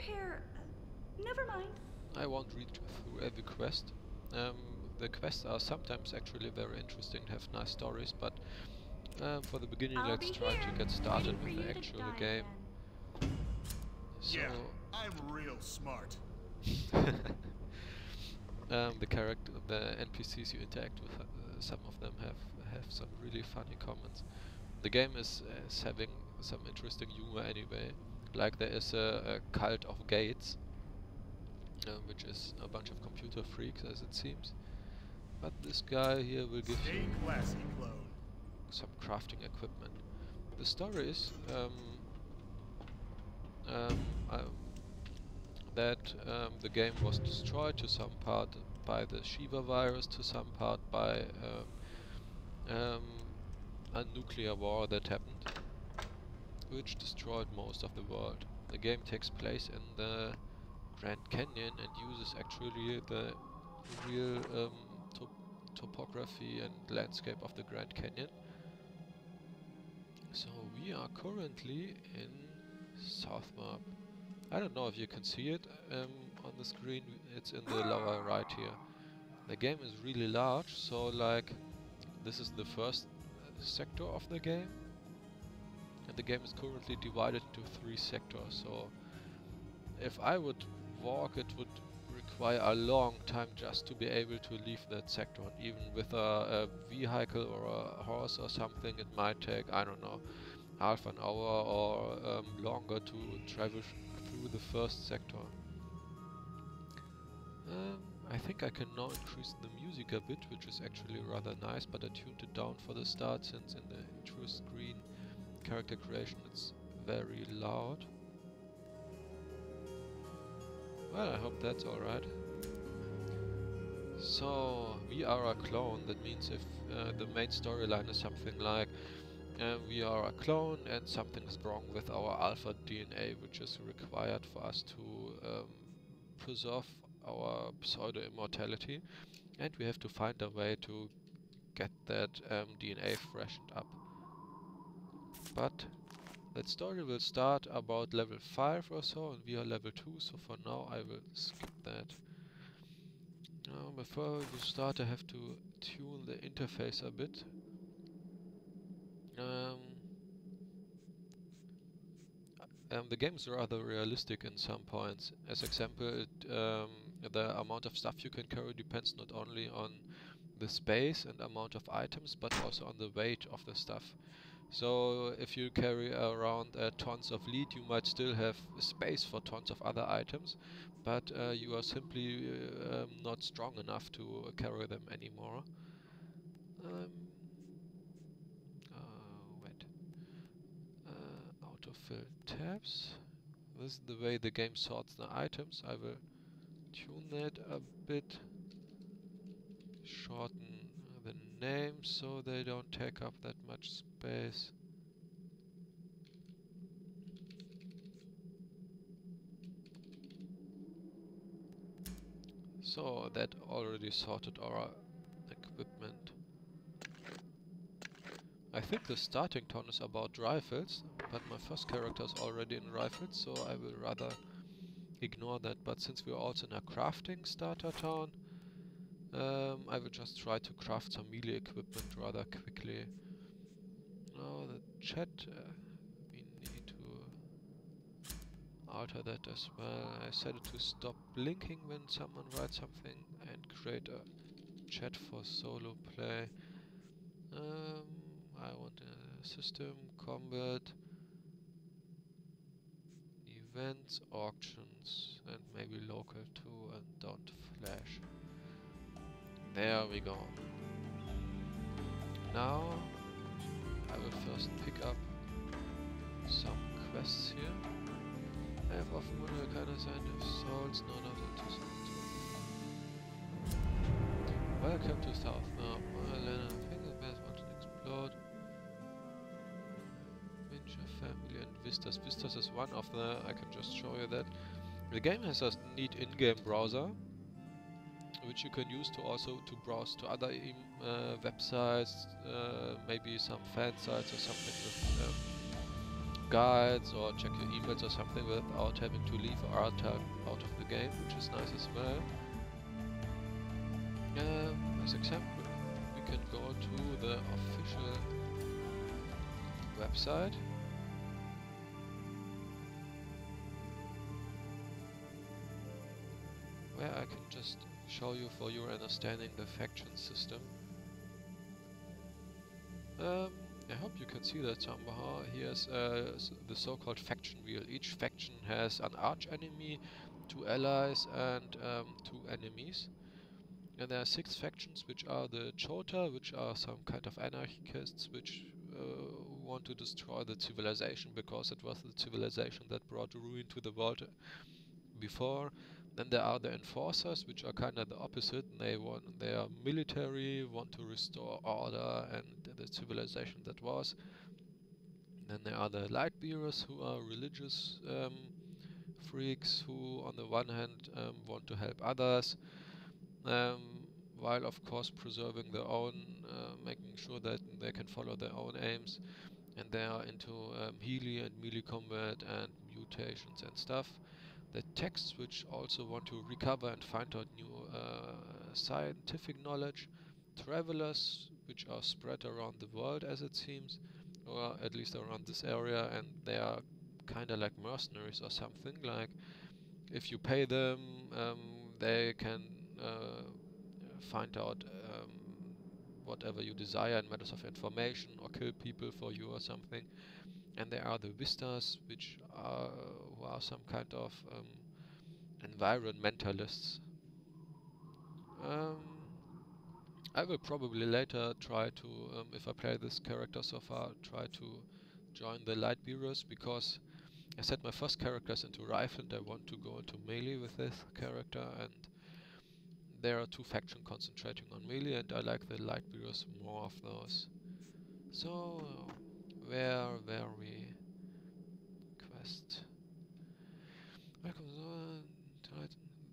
here. Never mind. I won't read through every quest. The quests are sometimes actually very interesting, have nice stories, but for the beginning I'll let's be try to here, get started waiting for with the you to actual die game. again. So, Yeah, I'm real smart. the NPCs you interact with, some of them have some really funny comments. The game is having some interesting humor anyway. Like there is a cult of gates, which is a bunch of computer freaks as it seems. But this guy here will give Stay you classy, clone. some crafting equipment. The story is um, that the game was destroyed to some part by the Shiva virus, to some part by um, a nuclear war that happened, which destroyed most of the world. The game takes place in the Grand Canyon and uses actually the real topography and landscape of the Grand Canyon. So we are currently in South Map. I don't know if you can see it on the screen. It's in the lower right here. The game is really large, so like this is the first sector of the game, and the game is currently divided into 3 sectors. So if I would walk, it would require a long time just to be able to leave that sector. And even with a vehicle or a horse or something, it might take, I don't know, half an hour or longer to travel through the first sector. I think I can now increase the music a bit, which is actually rather nice, but I tuned it down for the start since in the intro screen character creation it's very loud. Well, I hope that's alright. So, we are a clone. That means if the main storyline is something like we are a clone and something is wrong with our alpha DNA, which is required for us to preserve our pseudo-immortality, and we have to find a way to get that DNA freshened up. But that story will start about level 5 or so, and we are level 2, so for now I will skip that. Now, before we start I have to tune the interface a bit. The game is rather realistic in some points. As example, the amount of stuff you can carry depends not only on the space and amount of items, but also on the weight of the stuff. So if you carry around tons of lead, you might still have space for tons of other items, but you are simply not strong enough to carry them anymore. Wait. Autofill tabs. This is the way the game sorts the items. I will tune that a bit. Shorten the names so they don't take up that much space. So that already sorted our equipment. I think the starting tone is about rifles, but my first character is already in rifles, so I will rather ignore that. But since we're also in a crafting starter town, I will just try to craft some melee equipment rather quickly. Now the chat, we need to alter that as well. I set it to stop blinking when someone writes something and create a chat for solo play. I want a system, combat, events, auctions, and maybe local too, and don't flash. There we go. Now I will first pick up some quests here. I have often wondered what kind of sign of souls, no, not into. Welcome to South Map. I think the best want to explode. Venture, family, and vistas. Vistas is one of the. I can just show you that. The game has a neat in-game browser, which you can use to also to browse to other websites, maybe some fan sites or something with guides or check your emails or something without having to leave or out of the game, which is nice as well. As example, we can go to the official website. Where I can just show you for your understanding the faction system. I hope you can see that somehow. Here's the so-called faction wheel. Each faction has an arch enemy, 2 allies and 2 enemies. And there are 6 factions, which are the Chota, which are some kind of anarchists which want to destroy the civilization because it was the civilization that brought ruin to the world before. Then there are the enforcers, which are kind of the opposite. They are military, want to restore order and the civilization that was. Then there are the light bearers, who are religious freaks, who on the one hand want to help others, while of course preserving their own, making sure that they can follow their own aims. And they are into melee combat and mutations and stuff. The texts, which also want to recover and find out new scientific knowledge. Travelers, which are spread around the world as it seems, or at least around this area, and they are kinda like mercenaries or something. Like, if you pay them, they can find out whatever you desire in matters of information, or kill people for you or something. And there are the Vistas, which are who are some kind of environmentalists. I will probably later try to, if I play this character so far, try to join the light bearers, because I set my first characters into rifle and I want to go into melee with this character, and there are 2 factions concentrating on melee and I like the light bearers more of those. So, where were we? Quest. Welcome on.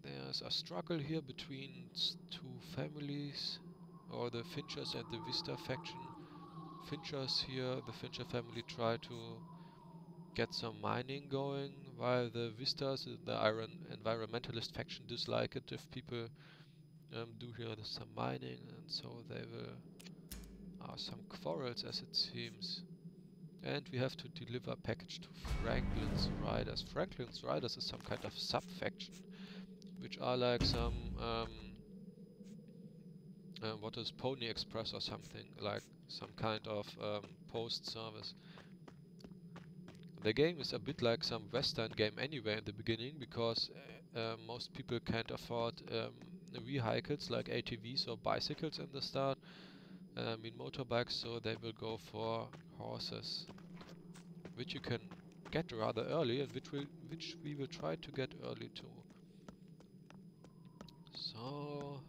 There's a struggle here between 2 families, or the Finchers and the Vista faction. Finchers here, the Fincher family, try to get some mining going, while the Vistas, the environmentalist faction, dislike it if people do here some mining, and so they will some quarrels as it seems. And we have to deliver a package to Franklin's Riders. Franklin's Riders is some kind of sub-faction, which are like some, what is Pony Express or something, like some kind of post service. The game is a bit like some Western game anyway in the beginning, because most people can't afford vehicles like ATVs or bicycles in the start, in motorbikes, so they will go for horses, which you can get rather early, and which we will try to get early too. So,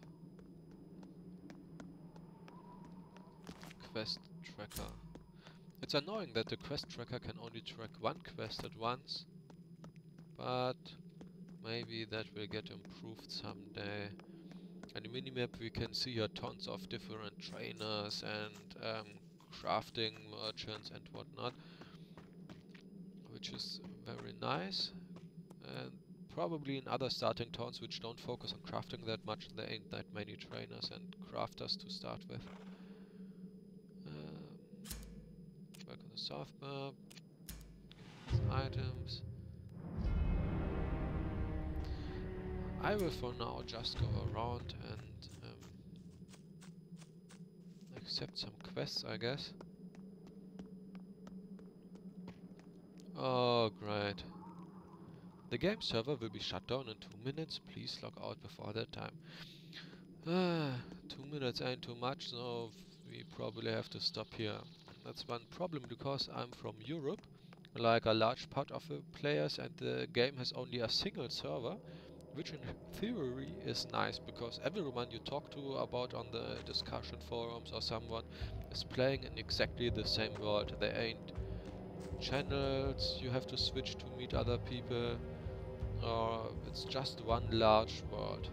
quest tracker. It's annoying that the quest tracker can only track 1 quest at once, but maybe that will get improved someday. On the minimap we can see here tons of different trainers and crafting merchants and whatnot, which is very nice. And probably in other starting towns which don't focus on crafting that much, there ain't that many trainers and crafters to start with. Back on the south map, items. I will for now just go around and accept some quests, I guess. Oh, great. The game server will be shut down in 2 minutes. Please log out before that time. 2 minutes ain't too much, so we probably have to stop here. That's one problem, because I'm from Europe, like a large part of the players, and the game has only a single server, which in theory is nice, because everyone you talk to about on the discussion forums or someone is playing in exactly the same world. There ain't channels you have to switch to meet other people, or it's just one large world.